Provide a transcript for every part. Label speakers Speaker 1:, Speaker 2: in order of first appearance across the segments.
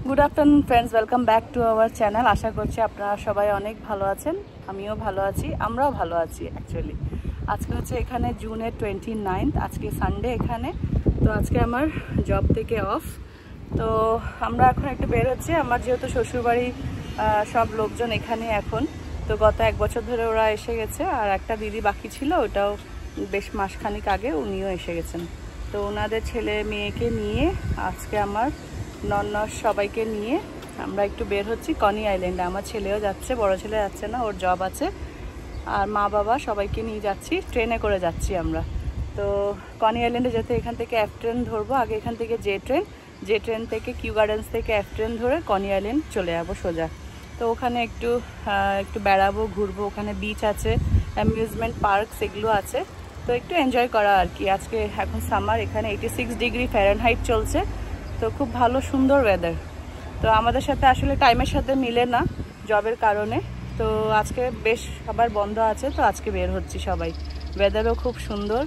Speaker 1: Good afternoon friends, welcome back to our channel. আশা করছি আপনারা সবাই অনেক ভালো আছেন, আমিও ভালো আছি, আমরাও ভালো আছি। অ্যাকচুয়ালি আজকে হচ্ছে এখানে জুনের 29, আজকে সানডে এখানে। তো আজকে আমার জব থেকে অফ, তো আমরা এখন একটু বের হচ্ছি। আমার যেহেতু শ্বশুরবাড়ি সব লোকজন এখানে এখন, তো গত 1 বছর ধরে ওরা এসে গেছে, আর একটা দিদি বাকি ছিল, ওটাও বেশ মাসখানিক আগে উনিও এসে গেছেন। তো ওনাদের ছেলে মেয়েকে নিয়ে আজকে আমার ননস সবাইকে নিয়ে আমরা একটু বের হচ্ছি কনি আইল্যান্ডে। আমার ছেলেও যাচ্ছে, বড় ছেলে যাচ্ছে না, ওর জব আছে, আর মা বাবা সবাইকে নিয়ে যাচ্ছি, ট্রেনে করে যাচ্ছি আমরা। তো কনি আইল্যান্ডে যেতে এখান থেকে এফ ট্রেন ধরবো, আগে এখান থেকে জে ট্রেন থেকে কিউ গার্ডেন্স থেকে এফ ট্রেন ধরে কনি আইল্যান্ড চলে যাবো সোজা। তো ওখানে একটু বেড়াবো, ঘুরবো, ওখানে বিচ আছে, অ্যামিউজমেন্ট পার্ক সেগুলো আছে, তো একটু এনজয় করা আর কি। আজকে এখন সামার, এখানে 86 ডিগ্রি ফ্যারেনহাইট চলছে, তো খুব ভালো সুন্দর ওয়েদার। তো আমাদের সাথে আসলে টাইমের সাথে মিলে না জবের কারণে, তো আজকে বেশ সবার বন্ধ আছে, তো আজকে বের হচ্ছি সবাই। ওয়েদারও খুব সুন্দর,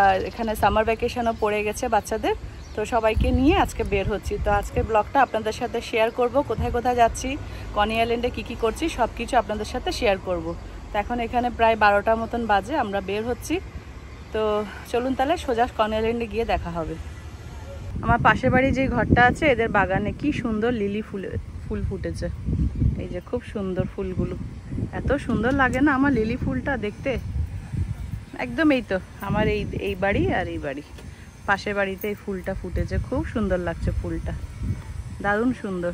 Speaker 1: আর এখানে সামার ভ্যাকেশনও পড়ে গেছে বাচ্চাদের, তো সবাইকে নিয়ে আজকে বের হচ্ছি। তো আজকের ব্লগটা আপনাদের সাথে শেয়ার করব, কোথায় কোথায় যাচ্ছি, কনি আইল্যান্ডে কী করছি সব কিছু আপনাদের সাথে শেয়ার করব। তো এখন এখানে প্রায় 12টার মতন বাজে, আমরা বের হচ্ছি। তো চলুন তাহলে সোজা কনি আইল্যান্ডে গিয়ে দেখা হবে। আমার পাশের বাড়ি যে ঘরটা আছে, এদের বাগানে কি সুন্দর লিলি ফুল ফুটেছে, এই যে খুব সুন্দর ফুলগুলো, এত সুন্দর লাগে না আমার লিলি ফুলটা দেখতে। একদম এই তো আমার এই বাড়ি আর এই বাড়ি, পাশের বাড়িতে এই ফুলটা ফুটেছে, খুব সুন্দর লাগছে ফুলটা, দারুণ সুন্দর।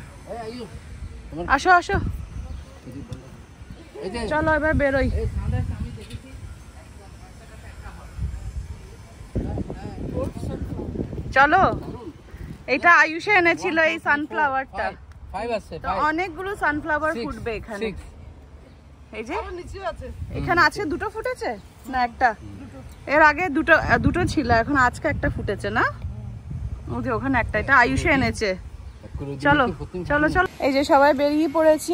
Speaker 1: আসো আসো, চলো এবার বেরোই। চলো, এটা আয়ুষে এনেছিল এই সানফ্লাওয়ারটা, অনেকগুলো সানফ্লাওয়ার ফুটবে এখানে। এই যে এখানে আছে, দুটো ফুটেছে না একটা, এর আগে দুটো ছিল, এখন আজকে একটা ফুটেছে না, ওই যে ওখানে একটা, এটা আয়ুষে এনেছে। চলো চলো চলো, এই যে সবাই বেরিয়ে পড়েছি,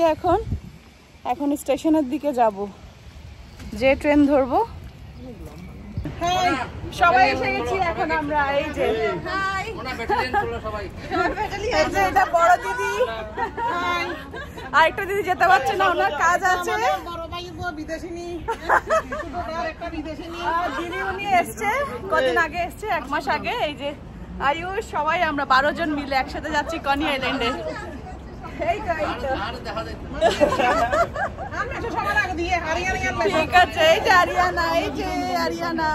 Speaker 1: এখন স্টেশনের দিকে যাব, যে ট্রেন ধরবো। সবাই এসে গেছি এখন আমরা, এই যে এটা বড় দিদি, আর একটা দিদি যেতে পারছে না, ওনার কাজ আছে। দিদি উনি এসছে কদিন আগে, এসছে 1 মাস আগে। এই যে আয়ুষ, সবাই আমরা 12 জন মিলে একসাথে যাচ্ছি কনি আইল্যান্ডে। ঠিক আছে, এই যে আরিয়ানা, এই যে আরিয়ানা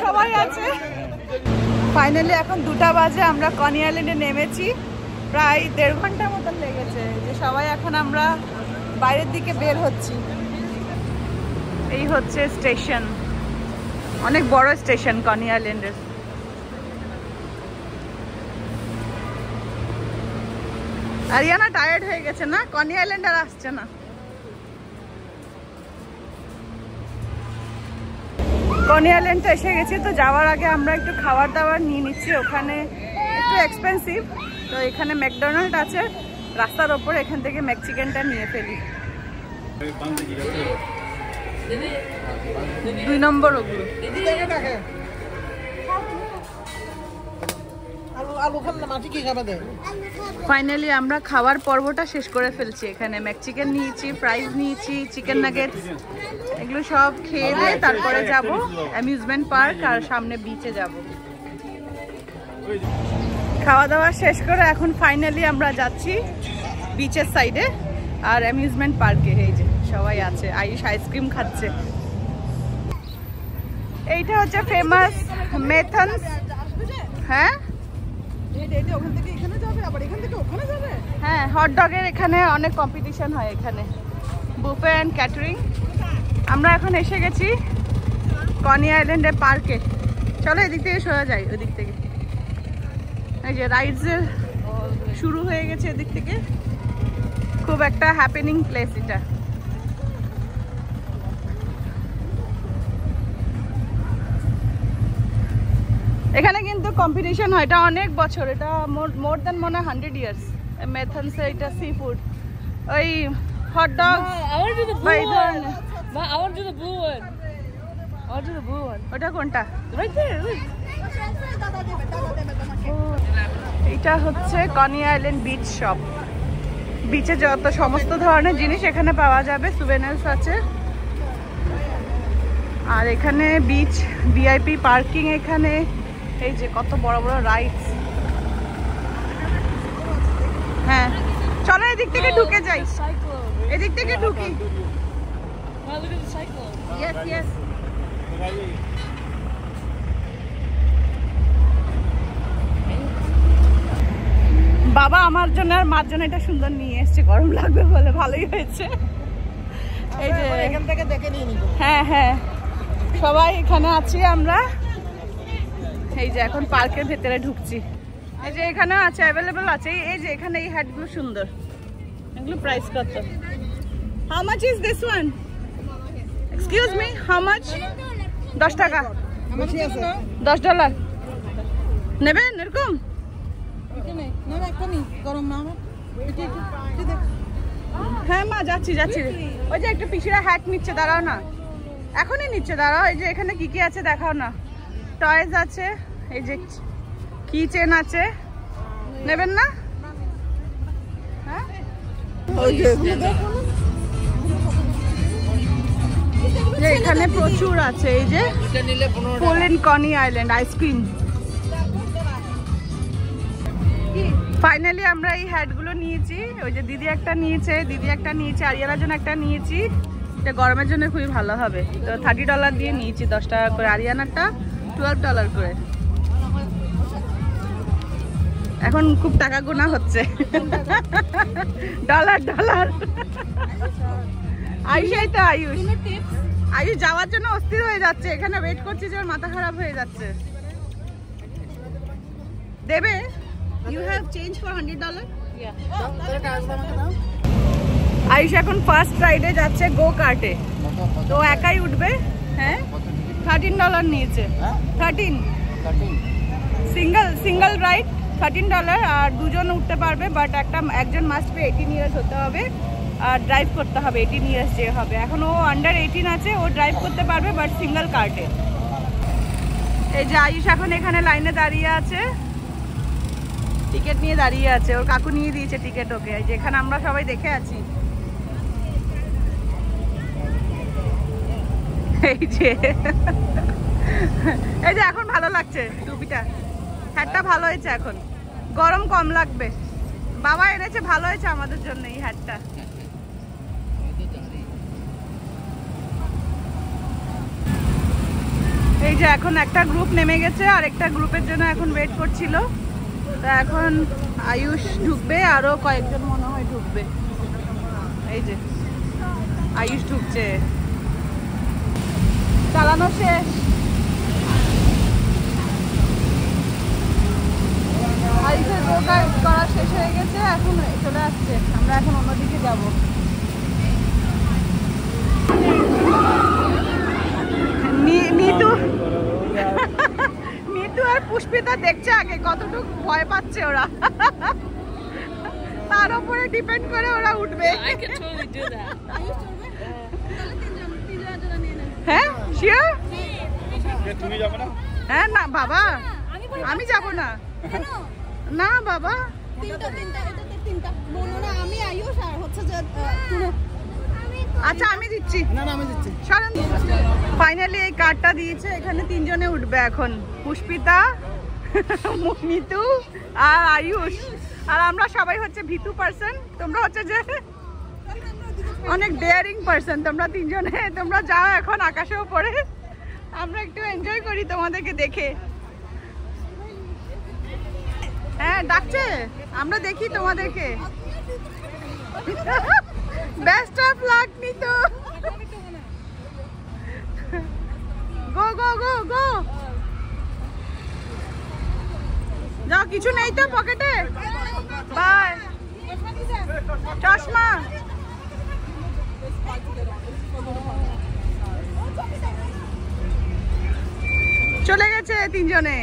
Speaker 1: সবাই আছে। ফাইনালি এখন 2টা বাজে, আমরা কনি আইল্যান্ডে নেমেছি, প্রায় 1.5 ঘন্টার মতন লেগেছে। যে সবাই এখন আমরা বাইরের দিকে বের হচ্ছি। এই হচ্ছে স্টেশন, অনেক বড় স্টেশন কনি আইল্যান্ডের। আরিয়ানা টায়ার্ড হয়ে গেছে না, কনি আইল্যান্ড আর আসছে না। কনি আইল্যান্ডে এসে গেছি, তো যাওয়ার আগে আমরা একটু খাবার দাবার নিয়ে নিচ্ছি, ওখানে একটু এক্সপেন্সিভ। তো এখানে ম্যাকডোনাল্ড আছে রাস্তার ওপর, এখান থেকে ম্যাকচিকেনটা নিয়ে ফেলি। 2 নম্বর ওগুলো। ফাইনালি আমরা খাওয়ার পর্বটা শেষ করে ফেলছি। এখানে ম্যাকচিকেন নিয়েছি, ফ্রাইজ নিয়েছি, চিকেন নাগেটস, এগুলো সব খেয়ে দিয়ে তারপরে যাব অ্যামিউজমেন্ট পার্ক, আর সামনে বিচে যাব। খাওয়া দাওয়া শেষ করে এখন ফাইনালি আমরা যাচ্ছি বিচের সাইডে আর অ্যামিউজমেন্ট পার্কে। এই যে সবাই আছে, আয়ুষ আইসক্রিম খাচ্ছে। এইটা হচ্ছে ফেমাস মেথনস। হ্যাঁ হ্যাঁ, হট ডগের এখানে অনেক কম্পিটিশন হয়, এখানে বুফে অ্যান্ড ক্যাটারিং। আমরা এখন এসে গেছি কনি আইল্যান্ডের পার্কে। চলো এদিক থেকে সোজা যাই, ওই দিক থেকে। এই যে রাইডসের শুরু হয়ে গেছে এদিক থেকে, খুব একটা হ্যাপেনিং প্লেস এটা। এখানে কিন্তু কম্পিটিশন হয়, এটা অনেক বছর, এটা মোর দ্যান মনে হয় 100 years। মেথনসে এটা সি ফুড, ওই hot dogs. I want to do the blue one. I want to do the blue one. ওটা কোনটা? এটা হচ্ছে কনি আইল্যান্ড বিচ শপ। বিচে যত সমস্ত ধরনের জিনিস এখানে পাওয়া যাবে, সুভেনিরস আছে। আর এখানে বিচ ভিআইপি পার্কিং, এখানে এই যে কত বড় বড় রাইডস। হ্যাঁ চলো এদিক থেকে ঢুকে যাই, এদিক থেকে ঢুকি। Yes, yes. বাবা আমার জন্য আর মার জন্য এটা সুন্দর নিয়ে এসেছে, গরম লাগবে বলে। ভালোই হয়েছে। এই যে এখান থেকে দেখে নিয়ে নিব। হ্যাঁ হ্যাঁ সবাই এখানে আছি আমরা। এই যে এখন পার্কের ভেতরে ঢুকছি। এই যে এখানেও আছে, অ্যাভেলেবল আছে। এই যে এখানে এই হ্যাটগুলো সুন্দর। এগুলো প্রাইস কত? How much is this one? Excuse me, how much? 10 টাকা। $10 নেবেন এরকম? হ্যাঁ মা যাচ্ছি যাচ্ছি। ওই যে একটা পিসিরা হ্যাট নিচ্ছে, দাঁড়াও না, এখনই নিচ্ছে, দাঁড়াও। এই যে এখানে কি কি আছে দেখাও না। টয়েজ আছে, এই যে কি চেন আছে, নেবেন না? হ্যাঁ এখানে প্রচুর আছে। এই যে কনি আইল্যান্ড আইসক্রিম। ফাইনালি আমরা এই হ্যাটগুলো নিয়েছি। ওই যে দিদি একটা নিয়েছে, আরিয়ানার জন্য একটা নিয়েছি। এটা গরমের জন্য খুবই ভালো হবে। তো $30 দিয়ে নিয়েছি, 10 টাকা করে। আরিয়ানারটা $12 করে। এখন খুব টাকা গোনা হচ্ছে, ডলার। আয়ুষই তো, আয়ুষ যাওয়ার জন্য অস্থির হয়ে যাচ্ছে। এখানে ওয়েট করছি যে ওর মাথা খারাপ হয়ে যাচ্ছে। দেবে? You have change for $100? Ayush এখন ফার্স্ট রাইডে যাচ্ছে, গো কার্টে। তো একাই উঠবে। হ্যাঁ $13 নিয়েছে। 13 সিঙ্গেল রাইড $13। আর দুজন উঠতে পারবে, বাট একজন মাস্ট বি 18 ইয়ার্স হতে হবে আর ড্রাইভ করতে হবে 18 ইয়ার্স যে হবে। এখন ও আন্ডার 18 আছে, ও ড্রাইভ করতে পারবে, বাট সিঙ্গেল কার্টে। এই যে আয়ুষ এখন এখানে লাইনে দাঁড়িয়ে আছে, টিকিট নিয়ে দাঁড়িয়ে আছে। ওর কাকু নিয়ে দিয়েছে টিকিট ওকে। এই যে এখানে আমরা সবাই দেখে আছি। এই যে এখন ভালো লাগছে টুপিটা, হ্যাটটা ভালো হয়েছে। এখন গরম কম লাগবে। বাবা এনেছে, ভালো হয়েছে আমাদের জন্য এই হ্যাটটা। এই যে এখন একটা গ্রুপ নেমে গেছে, আর একটা গ্রুপের জন্য এখন ওয়েট করছিল। তো এখন আয়ুষ ঢুকবে, আরো কয়েকজন মনে হয় ঢুকবে। এই যে আয়ুষ ঢুকছে, চালানো শেষ। আয়ুষের গোকার করা শেষ হয়ে গেছে, এখন চলে আসছে। আমরা এখন অন্যদিকে যাব। নিতু আর পুষ্পিতা দেখছে আগে কতটুকু ভয় পাচ্ছে ওরা, তার উপরে ডিপেন্ড করে ওরা উঠবে। হ্যাঁ শিওর? তুমি যাবে না? হ্যাঁ না বাবা, আমি যাব না। না বাবা, আচ্ছা আমি দিচ্ছি। ফাইনালি এই কার্ডটা দিয়েছে, এখানে 3 জনে উঠবে এখন, পুষ্পিতা, মিতু আর আয়ুষ। আর আমরা সবাই হচ্ছে ভীতু পার্সন, তোমরা হচ্ছে যে অনেক ডেয়ারিং পার্সন। তোমরা 3 জনে তোমরা যাও এখন আকাশেও পড়ে, আমরা একটু এনজয় করি তোমাদেরকে দেখে। হ্যাঁ ডাকছে, আমরা দেখি তোমাদেরকে। Best of luck Nitu. Go go go go, যাও। কিছু নেই তো পকেটে? বাই। চশমা চলে গেছে 3 জনে।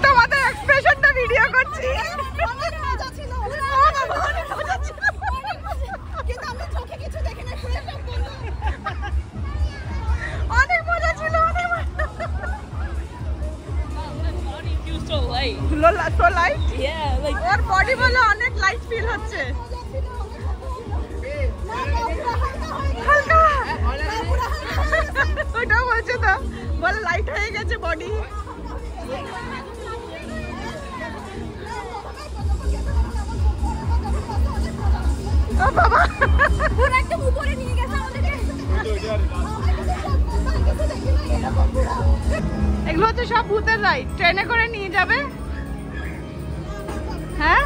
Speaker 1: তোমাদের এক্সপ্রেশনটা ভিডিও করছি। ওর বডি বলে অনেক লাইট ফিল হচ্ছে। ওইটাও বলছে তো, বলে লাইট হয়ে গেছে বডি। ও বাবা, একদম উপরে নিয়ে গেছে আমাদেরকে। এগুলো হচ্ছে সব ভূতের রাইড, ট্রেনে করে নিয়ে যাবে। হ্যাঁ,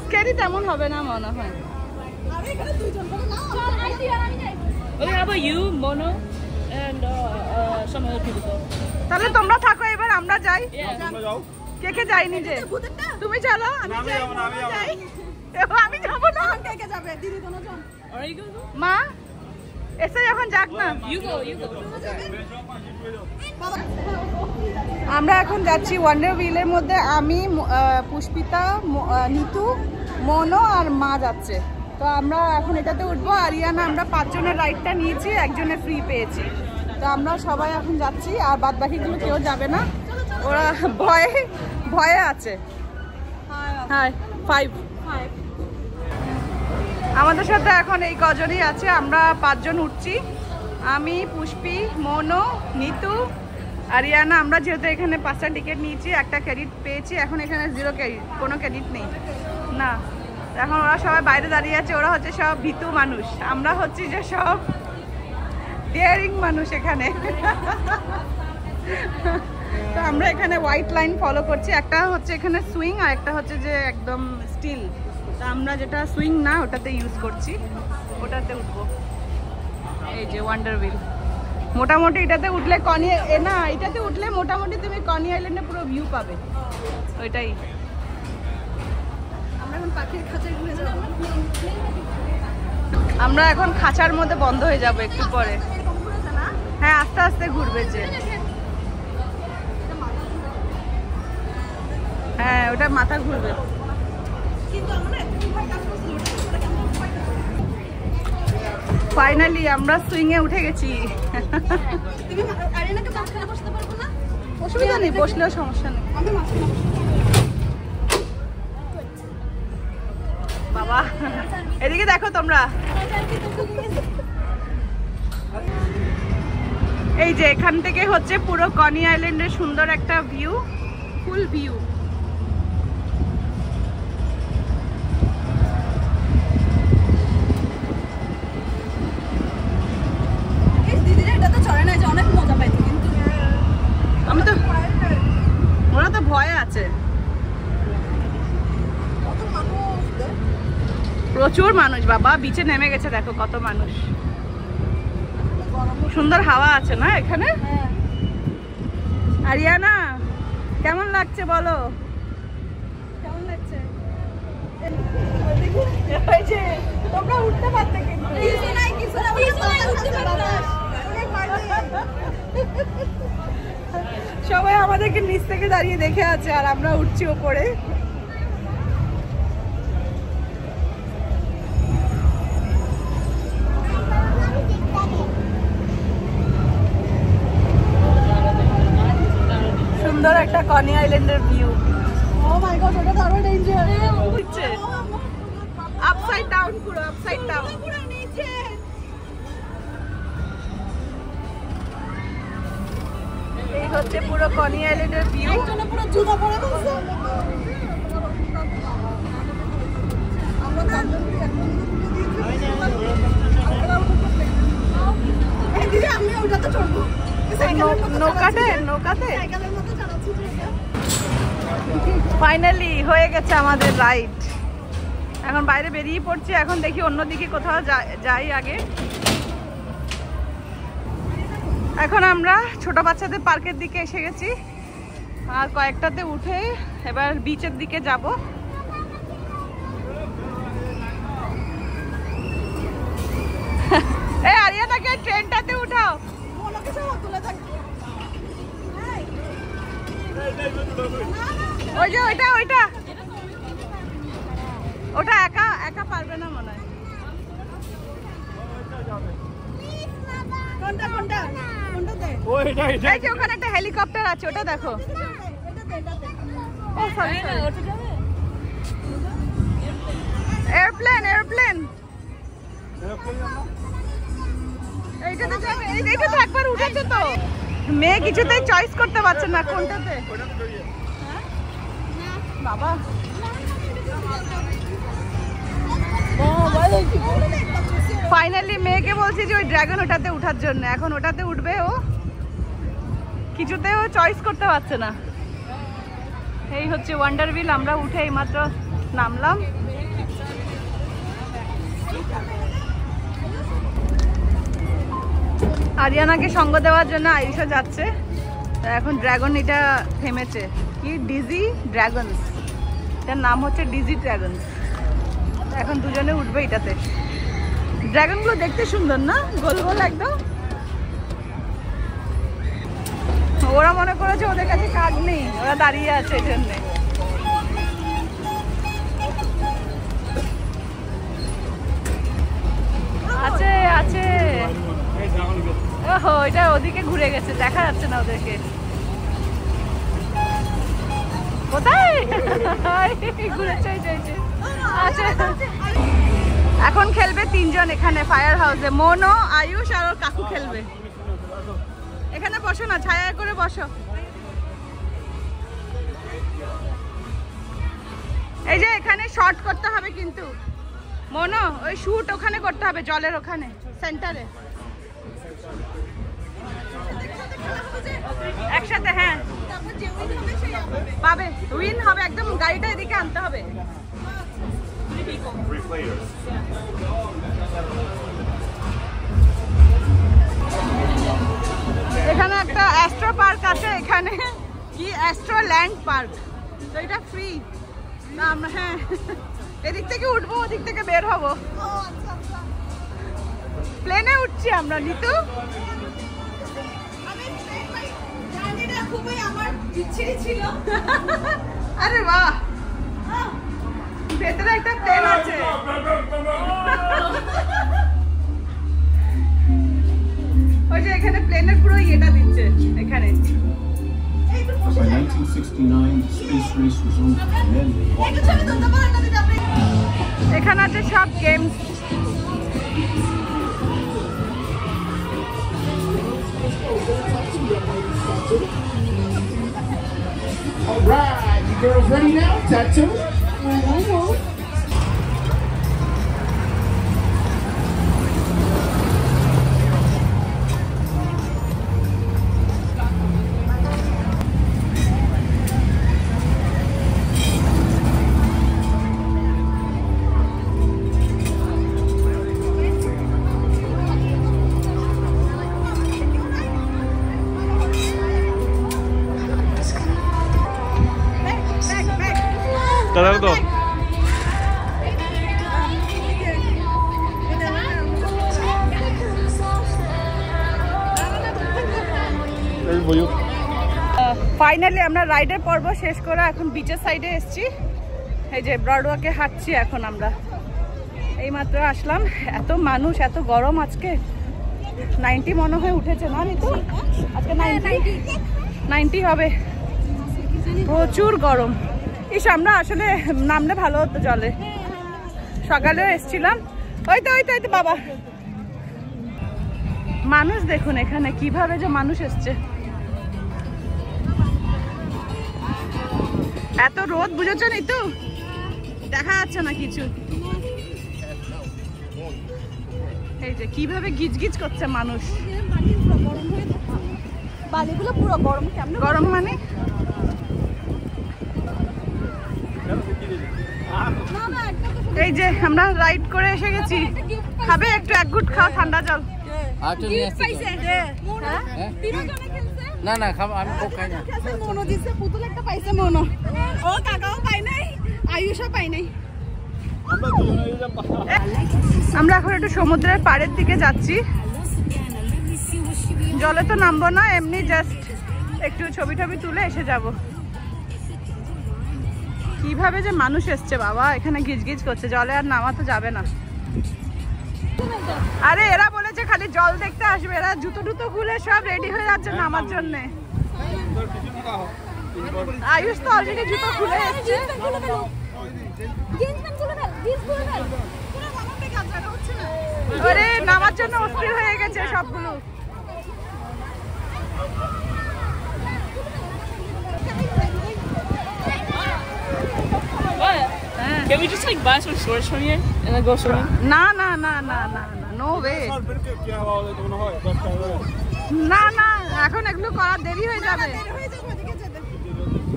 Speaker 1: স্ক্যারি তেমন হবে না মনে হয়। তাহলে তোমরা থাকো, এবার আমরা যাই। কে কে যাইনি যে? তুমি চলো, আমি যাবো না। মা এসে এখন যাক না। আমরা এখন যাচ্ছি ওয়ান্ডার হুইলের মধ্যে। আমি, পুষ্পিতা, নিতু, মনো আর মা যাচ্ছে। তো আমরা এখন এটাতে উঠবো। আরিয়ানা, আমরা 5 জনের রাইডটা নিয়েছি, একজনে ফ্রি পেয়েছি। তো আমরা সবাই এখন যাচ্ছি, আর বাদ বাকিগুলো কেউ যাবে না, ওরা ভয়ে আছে। হ্যাঁ, 5 আমাদের সাথে এখন এই কজনই আছে। আমরা 5 জন উঠছি, আমি, পুষ্পি, মনো, নিতু, আরিয়ানা। আমরা যেহেতু এখানে 5টা টিকিট নিয়েছি, একটা ক্রেডিট পেয়েছি। এখন এখানে 0 ক্রেডিট, কোনো ক্রেডিট নেই না। এখন ওরা সবাই বাইরে দাঁড়িয়ে আছে, ওরা হচ্ছে সব ভীতু মানুষ, আমরা হচ্ছি যে সব ডেয়ারিং মানুষ এখানে। তো আমরা এখানে হোয়াইট লাইন ফলো করছি, একটা হচ্ছে এখানে সুইং আর একটা হচ্ছে যে একদম স্টিল। তো আমরা যেটা সুইং না ওটাতে ইউজ করছি, ওটাতে উঠবো। এই যে ওয়ান্ডার হুইল, মোটামুটি এটাতে উঠলে এটাতে উঠলে মোটামুটি তুমি কনি আইল্যান্ডে পুরো ভিউ পাবে। ওইটাই আমরা এখন খাঁচার মধ্যে বন্ধ হয়ে যাবো একটু পরে। হ্যাঁ, আস্তে আস্তে ঘুরবে যে। হ্যাঁ, ওটা মাথা ঘুরবে। ফাইনালি আমরা সুইং এ উঠে গেছি। অসুবিধা নেই, বসলেও সমস্যা নেই। বাবা, এদিকে দেখো তোমরা, এই যে এখান থেকে হচ্ছে পুরো কনি আইল্যান্ডের সুন্দর একটা ভিউ, ফুল ভিউ। আমি তো, ওরা তো ভয়ে আছে। প্রচুর মানুষ বাবা, বিচে নেমে গেছে, দেখো কত মানুষ। সুন্দর হাওয়া আছে না এখানে। আরিয়ানা, কেমন লাগছে বলো? কেমন লাগছে? তোমরা উঠতে পারতে কিন্তু সবাই আমাদেরকে নিচ থেকে দাঁড়িয়ে দেখে আছে, আর আমরা উঠছি ওপরে। সুন্দর একটা কনি আইল্যান্ডের ভিউ। ও মাই গড, ওটা তো আরো ডেঞ্জার। হচ্ছে আপসাইড ডাউন, পুরো আপসাইড ডাউন। এই হচ্ছে পুরো কনি আইল্যান্ডের ভিউ। একজনে পুরো জুতা পরে বসে। আমি ওটাতে চড়বো, নৌকাতে। ফাইনালি হয়ে গেছে আমাদের রাইড। এখন বাইরে বেরিয়ে পড়ছি, এখন দেখি অন্যদিকে কোথাও যাই আগে। এখন আমরা ছোট বাচ্চাদের পার্কের দিকে এসে গেছি, আর কয়েকটাতে উঠে এবার বিচের দিকে যাব। এই আরিয়ানাকে ট্রেনটাতে উঠাও। ওই যে ওটা একা পারবে না মনে হয়। ওখানে একটা হেলিকপ্টার আছে, ওটা দেখো। ও সরি এয়ারপ্লেন এয়ারপ্লেন এইটাতে যাবে। এইটাতে একবার উঠেছে তো মেয়ে কিছুতেই চয়েস করতে পারছে না কোনটাতে। বাবা ফাইনালি মেয়েকে বলছি যে ওই ড্রাগন ওটাতে উঠার জন্য, এখন ওটাতে উঠবে। ও কিছুতেও চয়েস করতে পারছে না। এই হচ্ছে ওয়ান্ডার হুইল। আমরা উঠে এইমাত্র নামলাম। আরিয়ানাকে সঙ্গ দেওয়ার জন্য আয়ুষও যাচ্ছে। এখন ড্রাগন এটা থেমেছে, কি ডিজি ড্রাগনস, এটার নাম হচ্ছে ডিজি ড্রাগনস। এখন দুজনে উঠবে এটাতে। ড্রাগনগুলো দেখতে সুন্দর না, গোল গোল একদম। ওরা মনে করেছে ওদের কাছে কাজ নেই, ওরা দাঁড়িয়ে আছে এই জন্যে। আছে আছে, ওহো এটা ওদিকে ঘুরে গেছে, দেখা যাচ্ছে না ওদেরকে। কোথায় ঘুরেছে? আছে। এখন খেলবে তিনজন এখানে ফায়ার হাউসে, মনো, আয়ুষ আর ওর কাকু খেলবে। এখানে বসো না, ছায়া করে বসো। এই যে এখানে শর্ট করতে হবে কিন্তু মনো, ওই শুট ওখানে করতে হবে, জলের ওখানে সেন্টারে একসাথে। হ্যাঁ পাবে, উইন হবে একদম। গাড়িটা এদিকে আনতে হবে। এখানে একটা অ্যাস্ট্রো পার্ক আছে, এখানে কি অ্যাস্ট্রো ল্যান্ড পার্ক, তো এটা ফ্রি। আমরা হ্যাঁ এদিক থেকে উঠবো, ওদিক থেকে বের হবো। প্লেনে উঠছি আমরা। নিতু আরে বাহ, ভেতরে একটা প্লেন আছে। ওই যে এখানে প্লেনের পুরো ইয়েটা দিচ্ছে এখানে।
Speaker 2: By 1969, the space race was over.
Speaker 1: এখানে আছে সব games.
Speaker 3: All right, you girls ready now? Tattoo?
Speaker 4: দাদা তো
Speaker 1: ফাইনালি আমরা রাইডের পর্ব শেষ করে এখন বিচের সাইডে এসেছি। এই যে ব্রডওয়াকে হাঁটছি এখন আমরা। এইমাত্র আসলাম, এত মানুষ, এত গরম আজকে। 90 মনে হয় উঠেছে না নিতু? আজকে 90 হবে, প্রচুর গরম। ইস আমরা আসলে নামলে ভালো হতো জলে, সকালেও এসছিলাম। ওই তো বাবা, মানুষ দেখুন এখানে কিভাবে যে মানুষ এসছে। এত রোদ, বুঝেছো নিতু? দেখা যাচ্ছে না কিছু। এই যে কিভাবে গিজগিজ করছে মানুষ। বালিগুলো পুরো গরম। কেমন গরম মানে? এই যে আমরা রাইড করে এসে গেছি। খাবে একটু? এক ঘুট খাও, ঠান্ডা জল।
Speaker 4: না না খাবো, আমি কোক খাই না।
Speaker 1: মনো দিছে, পুতুল একটা পাইছে মনো। ও কাকাও পাই নাই, আয়ুষও পাই নাই। আমরা এখন একটু সমুদ্রের পাড়ের দিকে যাচ্ছি। জলে তো নামবো না, এমনি জাস্ট একটু ছবি টবি তুলে এসে যাব। কিভাবে যে মানুষ এসছে বাবা, এখানে গিজগিজ করছে। জলে আর নামা তো যাবে না। আরে এরা বলেছে খালি জল দেখতে আসবে, এরা জুতো টুতো খুলে সব রেডি হয়ে যাচ্ছে নামার জন্য। আয়ুষ তো অলরেডি জুতো খুলে এসেছে। আরে নামার জন্য অস্থির হয়ে গেছে সবগুলো।
Speaker 5: Can we just like buy some shorts from here and then go swimming?
Speaker 1: না না না না না না নো ওয়ে। না না এখন এগুলো করার দেরি হয়ে যাবে।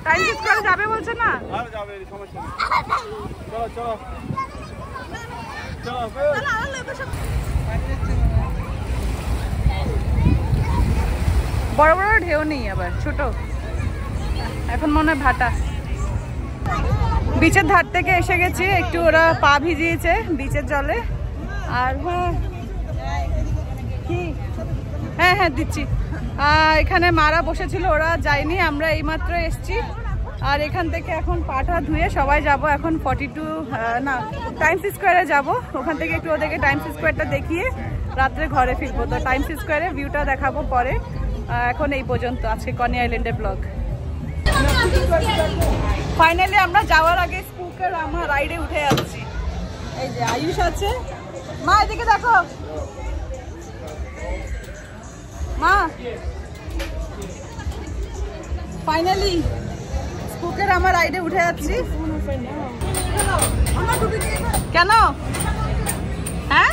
Speaker 1: টাইম ফিক্স করে যাবে বলছে না। বড় বড় ঢেউ নেই, আবার ছোট। এখন মনে হয় ভাটা। বিচের ধার থেকে এসে গেছি, একটু ওরা পা ভিজিয়েছে বিচের জলে। আর হ্যাঁ হ্যাঁ দিচ্ছি। এখানে মারা বসেছিল, ওরা যায়নি, আমরা এইমাত্র এসছি। আর এখান থেকে এখন পাটা ধুয়ে সবাই যাব এখন 42 না টাইমস স্কোয়ারে যাব। ওখান থেকে একটু ওদেরকে টাইমস স্কোয়ারটা দেখিয়ে রাত্রে ঘরে ফিরবো। তো টাইমস স্কোয়ারে ভিউটা দেখাবো পরে। এখন এই পর্যন্ত আজকে কনি আইল্যান্ডের ব্লগ। ফাইনালি আমরা যাওয়ার আগে স্পুকের আমরা রাইডে উঠে যাচ্ছি। এই যে আয়ুষ আছে, মা এদিকে দেখো মা। ফাইনালি স্পুকের আমার রাইডে উঠে যাচ্ছি। কেন? হ্যাঁ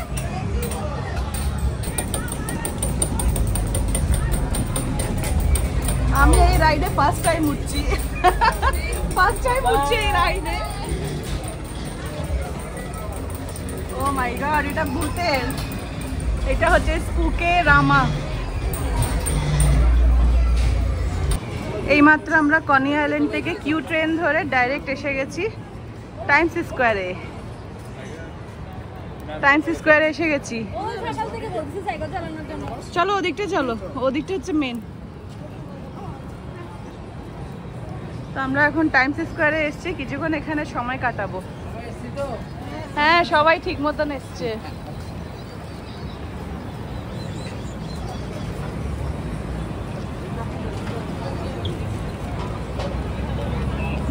Speaker 1: আমি এই রাইডে ফার্স্ট টাইম উঠছি। ফার্স্ট টাইম উঠছি এই রাইডে। ও মাই গড, এটা ভূতের। এটা হচ্ছে স্পুকে রামা। এইমাত্র আমরা কনি আইল্যান্ড থেকে কিউ ট্রেন ধরে ডাইরেক্ট এসে গেছি টাইমস স্কোয়ারে। টাইমস স্কোয়ারে এসে গেছি। চলো ওদিকটা, চলো ওদিকটা হচ্ছে মেন। তো আমরা এখন টাইমস স্কোয়ারে এসছি, কিছুক্ষণ এখানে সময় কাটাবো। হ্যাঁ সবাই ঠিক মতন এসছে।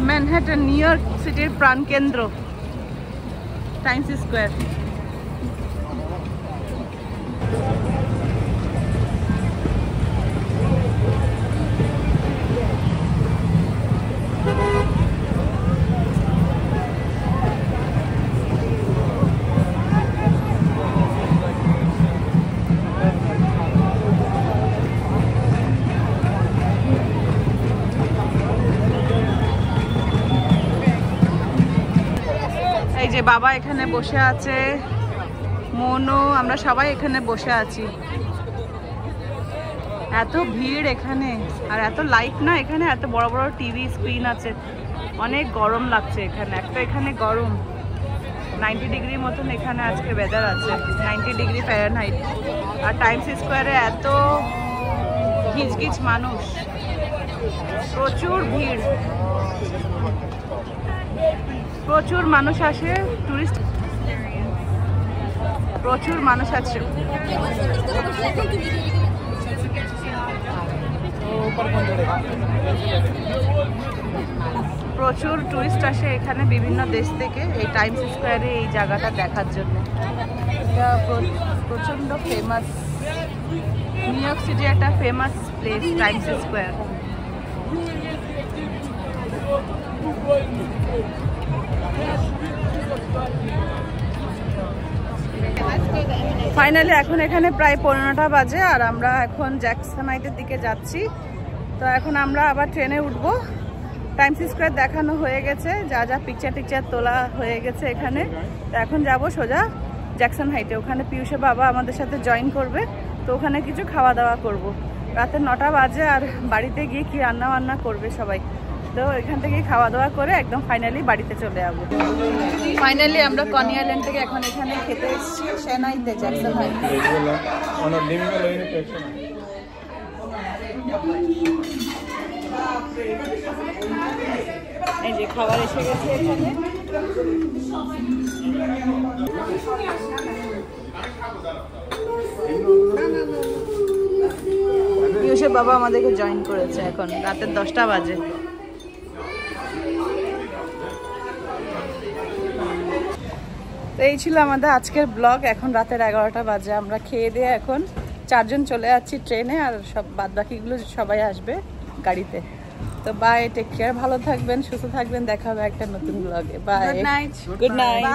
Speaker 1: ম্যানহাটন নিউ ইয়র্ক সিটির প্রাণকেন্দ্র টাইমস স্কোয়ার। এই যে বাবা এখানে বসে আছে, মনো, আমরা সবাই এখানে বসে আছি। এত ভিড় এখানে, আর এত লাইট না এখানে, এত বড় বড় টিভি স্ক্রিন আছে। অনেক গরম লাগছে এখানে, একটা এখানে গরম 90 ডিগ্রি মতন এখানে আজকে ওয়েদার আছে, 90 ডিগ্রি ফারেনহাইট। আর টাইমস স্কোয়ারে এত গিজগিজ মানুষ, প্রচুর ভিড়, প্রচুর মানুষ আসে, টুরিস্ট প্রচুর মানুষ আছে। প্রচুর টুরিস্ট আসে এখানে বিভিন্ন দেশ থেকে এই টাইমস স্কোয়ারে এই জায়গাটা দেখার জন্য। এটা প্রচণ্ড ফেমাস, নিউ ইয়র্ক সিটি একটা famous place Times square. Finally এখন এখানে প্রায় 15টা বাজে, আর আমরা এখন জ্যাকসন হাইটের দিকে যাচ্ছি। তো এখন আমরা আবার ট্রেনে উঠবো। টাইমস স্কোয়ার দেখানো হয়ে গেছে, যা যা পিকচার টিকচার তোলা হয়ে গেছে এখানে। তো এখন যাব সোজা জ্যাকসন হাইটে, ওখানে পিউষের বাবা আমাদের সাথে জয়েন করবে। তো ওখানে কিছু খাওয়া দাওয়া করব। রাতে 9টা বাজে, আর বাড়িতে গিয়ে কি রান্না বান্না করবে সবাই। তো এখান থেকে খাওয়া দাওয়া করে একদম ফাইনালি বাড়িতে চলে যাবো। ফাইনালি আমরা কনি আইল্যান্ড থেকে এখন এখানে খেতে এসেছি সেনাইতে, জ্যাকসন হাইটে। এই যে খাবার এসে গেছে এখানে। পিউষের বাবা আমাদেরকে জয়েন করেছে, এখন রাতের 10টা বাজে। তো এই ছিল আমাদের আজকের ব্লগ। এখন রাতের 11টা বাজে। আমরা খেয়ে দিয়ে এখন 4 জন চলে যাচ্ছি ট্রেনে, আর সব বাদবাকিগুলো সবাই আসবে গাড়িতে। তো বাই, টেক কেয়ার, ভালো থাকবেন, সুস্থ থাকবেন, দেখা হবে একটা নতুন ব্লগে। Bye, good night.